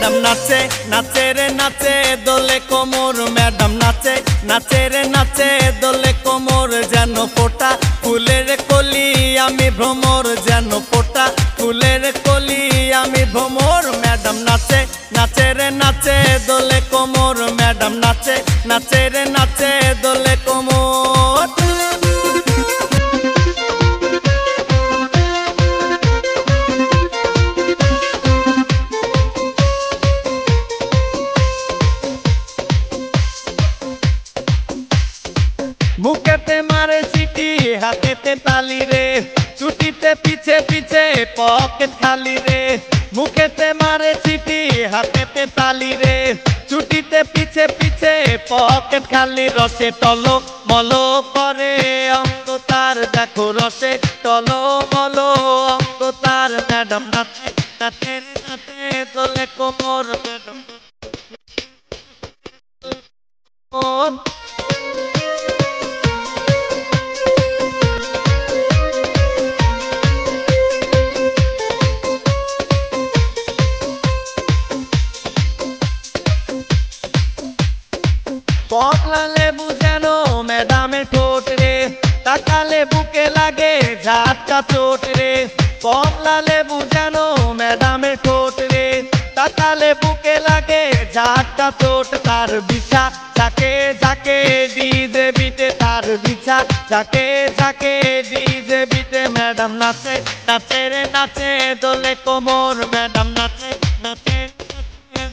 madam নাচে নাচে রে নাচে দোলে কোমর ম্যাডাম নাচে নাচে রে নাচে দোলে কোমর যেন ফোটা ফুলের কলি আমি ভ্রমর যেন ফোটা ফুলের কলি আমি ভ্রমর ম্যাডাম নাচে নাচে রে নাচে দোলে কোমর ম্যাডাম নাচে নাচে রে নাচে দোলে কোমর মুখেতে মারে সিটি হাতেতে তালি রে ছুটিতে পিছে পিছে পকেট খালি রে মুখেতে মারে সিটি হাতেতে তালি রে ছুটিতে পিছে পিছে পকেট খালি রসে টলো মলো করে অঙ্গ তার দেখো রসে টলো মলো অঙ্গ তার ম্যাডাম নাচে নাচে নাচে দোলে কোমর ম্যাডাম কমলা লেবু যেন ম্যাডামের ঠোঁট রে তাকালে বুকে লাগে ঝাটকা চোট রে কমলা লেবু যেন ম্যাডামের ঠোঁট রে তাকালে বুকে লাগে ঝাটকা চোট তার বিছা যাকে যাকে ডিজে বিটে তার বিছা যাকে যাকে ডিজে বিটে ম্যাডাম নাচে নাচে রে নাচে দোলে কোমর ম্যাডাম নাচে নাচে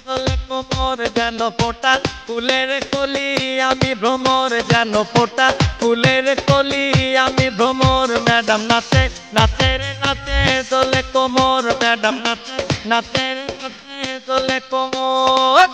দোলে কোমর যেন ফোটা ফুলের কলি আমি ভ্রমর যেন ফোটা ফুলের কলি আমি ভ্রমর ম্যাডাম নাচে নাচে রে নাচে দোলে কোমর ম্যাডাম নাচে নাচে রে নাচে দোলে কোমর